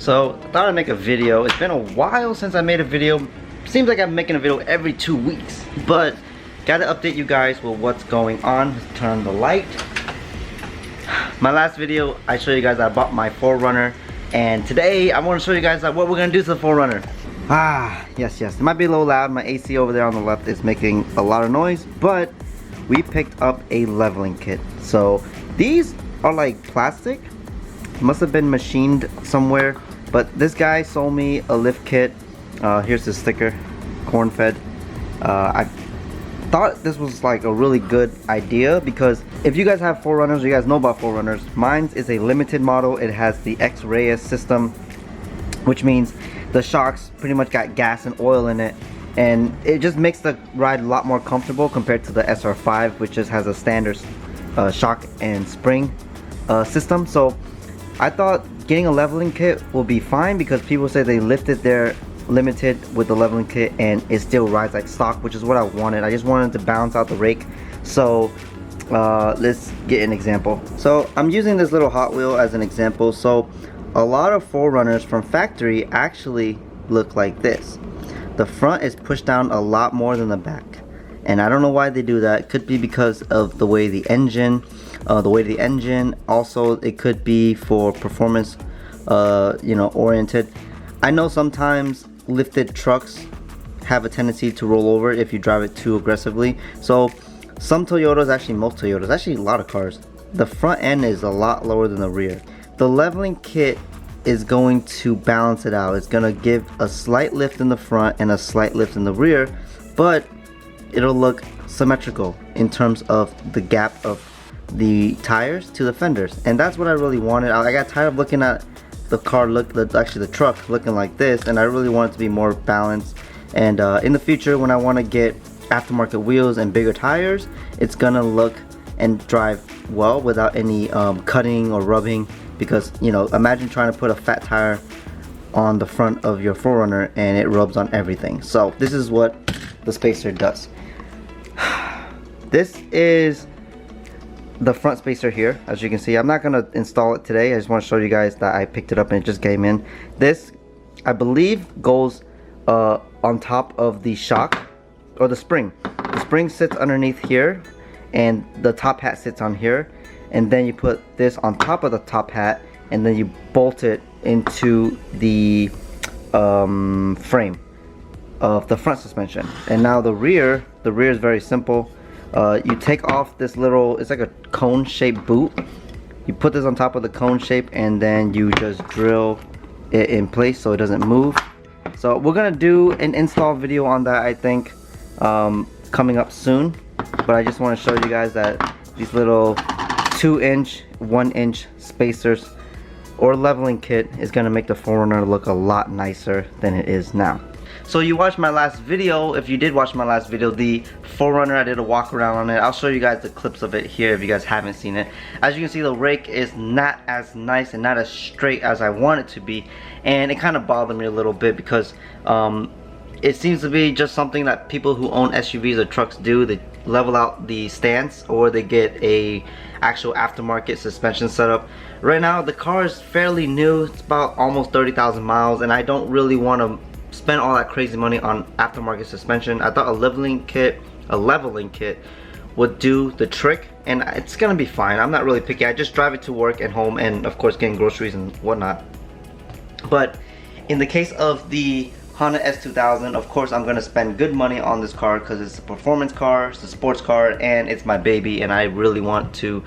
So I thought I'd make a video. It's been a while since I made a video. Seems like I'm making a video every 2 weeks, but gotta update you guys with what's going on. Let's turn on the light. My last video, I showed you guys I bought my 4RUNNER, and today I want to show you guys what we're gonna do to the 4RUNNER. Yes, it might be a little loud. My AC over there on the left is making a lot of noise, but we picked up a leveling kit. So these are like plastic, must have been machined somewhere, but this guy sold me a lift kit. Here's the sticker, corn fed. I thought this was like a really good idea because if you guys have 4RUNNERs, you guys know about 4RUNNERs. Mine is a limited model. It has the X-Reyes system, which means the shocks pretty much got gas and oil in it, and it just makes the ride a lot more comfortable compared to the SR5, which just has a standard shock and spring system. So I thought getting a leveling kit will be fine because people say they lifted their limited with the leveling kit and it still rides like stock, which is what I wanted. I just wanted to balance out the rake. So let's get an example. So I'm using this little Hot Wheel as an example. So a lot of 4RUNNERs from factory actually look like this. The front is pushed down a lot more than the back, and I don't know why they do that. It could be because of the way the engine, also it could be for performance oriented. I know sometimes lifted trucks have a tendency to roll over if you drive it too aggressively. So some Toyotas, actually most Toyotas, actually a lot of cars, the front end is a lot lower than the rear. The leveling kit is going to balance it out. It's gonna give a slight lift in the front and a slight lift in the rear, but it'll look symmetrical in terms of the gap of the tires to the fenders, and that's what I really wanted. I got tired of looking at the car the truck looking like this, and I really want it to be more balanced. And in the future, when I want to get aftermarket wheels and bigger tires, it's gonna look and drive well without any cutting or rubbing, because imagine trying to put a fat tire on the front of your 4RUNNER and it rubs on everything. So this is what the spacer does. This is the front spacer here. As you can see, I'm not gonna install it today. I just want to show you guys that I picked it up and it just came in. This, I believe, goes on top of the shock or the spring. The spring sits underneath here and the top hat sits on here, and then you put this on top of the top hat and then you bolt it into the frame of the front suspension. And now the rear is very simple. You take off this little, it's like a cone shaped boot. You put this on top of the cone shape and then you just drill it in place so it doesn't move. So we're gonna do an install video on that, I think, coming up soon. But I just want to show you guys that these little 2-inch, 1-inch spacers or leveling kit is gonna make the 4RUNNER look a lot nicer than it is now. So you watched my last video. If you did watch my last video, the 4RUNNER, I did a walk around on it. I'll show you guys the clips of it here if you guys haven't seen it. As you can see, the rake is not as nice and not as straight as I want it to be, and it kind of bothered me a little bit because it seems to be just something that people who own SUVs or trucks do. They level out the stance or they get a actual aftermarket suspension setup. Right now the car is fairly new. It's about almost 30,000 miles, and I don't really want to spend all that crazy money on aftermarket suspension. I thought a leveling kit would do the trick, and it's gonna be fine. I'm not really picky. I just drive it to work and home, and of course getting groceries and whatnot. But in the case of the Honda S2000, of course I'm gonna spend good money on this car because it's a performance car, it's a sports car, and it's my baby, and I really want to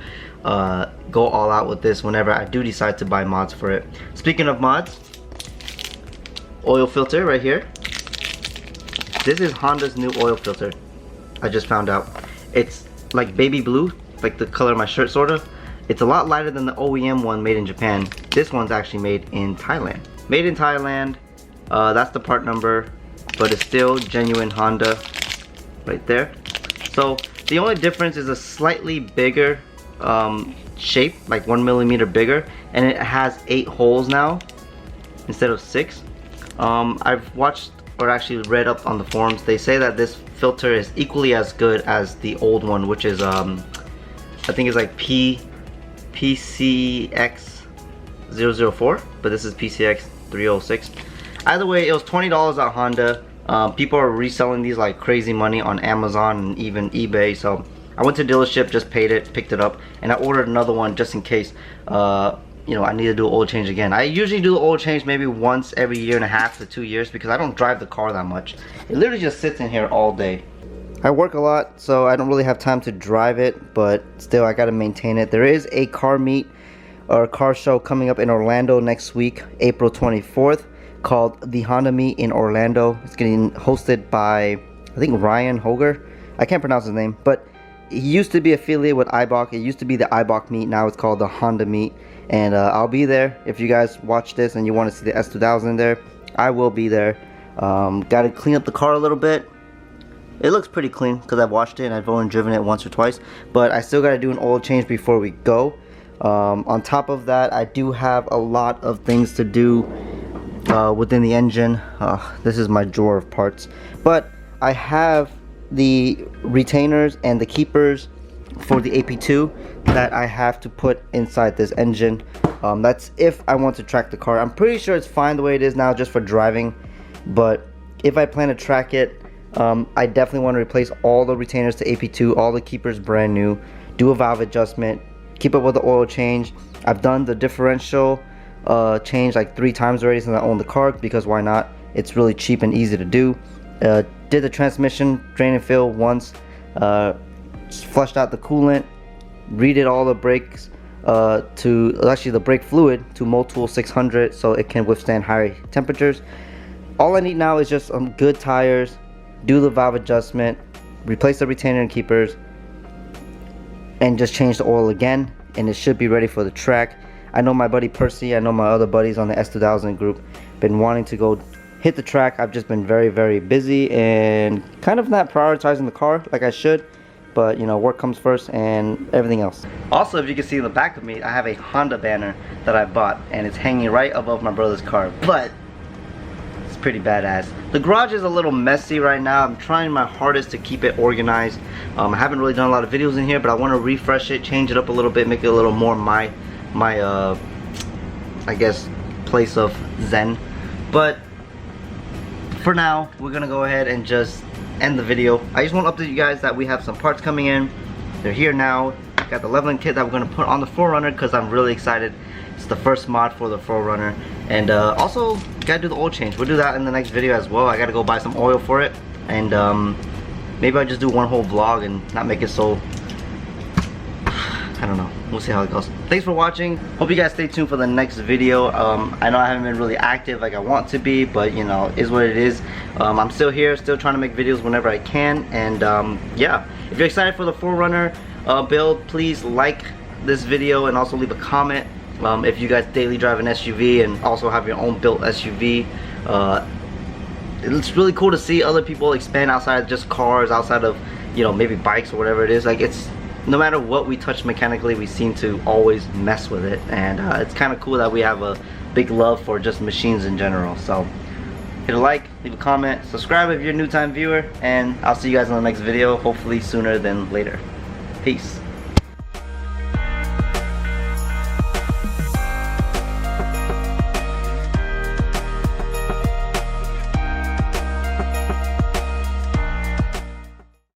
go all out with this whenever I do decide to buy mods for it. Speaking of mods, oil filter right here. This is Honda's new oil filter. I just found out. It's like baby blue, like the color of my shirt sort of. It's a lot lighter than the OEM one made in Japan. This one's actually made in Thailand. Made in Thailand. That's the part number, but it's still genuine Honda right there. So the only difference is a slightly bigger shape, like 1 millimeter bigger, and it has 8 holes now instead of 6. I've watched or actually read up on the forums. They say that this filter is equally as good as the old one, which is I think it's like PCX004, but this is PCX 306. Either way, it was $20 at Honda. People are reselling these like crazy money on Amazon and even eBay. So I went to the dealership, just paid it, picked it up, and I ordered another one just in case you know, I need to do an oil change again. I usually do the oil change maybe once every 1.5 to 2 years because I don't drive the car that much. It literally just sits in here all day. I work a lot, so I don't really have time to drive it, but still I gotta maintain it. There is a car meet or car show coming up in Orlando next week, April 24th, called the Honda Meet in Orlando. It's getting hosted by, I think, Ryan Hoger. I can't pronounce his name, but he used to be affiliated with iBok. It used to be the iBok Meet. Now it's called the Honda Meet. And I'll be there. If you guys watch this and you want to see the S2000 there, I will be there. Got to clean up the car a little bit. It looks pretty clean because I've washed it and I've only driven it once or twice. But I still got to do an oil change before we go. On top of that, I do have a lot of things to do within the engine. This is my drawer of parts. But I have the retainers and the keepers for the AP2 that I have to put inside this engine. That's if I want to track the car. I'm pretty sure it's fine the way it is now just for driving, but if I plan to track it, I definitely want to replace all the retainers to AP2, all the keepers brand new, do a valve adjustment, keep up with the oil change. I've done the differential change like 3 times already since I own the car, because why not? It's really cheap and easy to do. Did the transmission drain and fill once, flushed out the coolant, redid all the brakes actually the brake fluid to Motul 600 so it can withstand high temperatures. All I need now is just some good tires, do the valve adjustment, replace the retainer and keepers, and just change the oil again, and it should be ready for the track. I know my buddy Percy, I know my other buddies on the S2000 group been wanting to go hit the track. I've just been very, very busy and kind of not prioritizing the car like I should. But you know, work comes first and everything else. Also, if you can see in the back of me, I have a Honda banner that I bought and it's hanging right above my brother's car, but it's pretty badass. The garage is a little messy right now. I'm trying my hardest to keep it organized. I haven't really done a lot of videos in here, but I want to refresh it, change it up a little bit, make it a little more my I guess place of zen. But for now, we're gonna go ahead and just end the video. I just want to update you guys that we have some parts coming in. They're here now. Got the leveling kit that we're going to put on the 4Runner because I'm really excited. It's the first mod for the 4Runner. And also, gotta do the oil change. We'll do that in the next video as well. I gotta go buy some oil for it. And maybe I'll just do one whole vlog and not make it so, I don't know. We'll see how it goes. Thanks for watching. Hope you guys stay tuned for the next video. I know I haven't been really active like I want to be, but you know, is what it is. I'm still here, still trying to make videos whenever I can. And yeah, if you're excited for the 4Runner build, please like this video and also leave a comment. If you guys daily drive an SUV and also have your own built SUV, it's really cool to see other people expand outside of just cars, outside of, you know, maybe bikes or whatever it is. Like, it's no matter what we touch mechanically, we seem to always mess with it, and it's kind of cool that we have a big love for just machines in general. So hit a like, leave a comment, subscribe if you're a new time viewer, and I'll see you guys in the next video, hopefully sooner than later. Peace.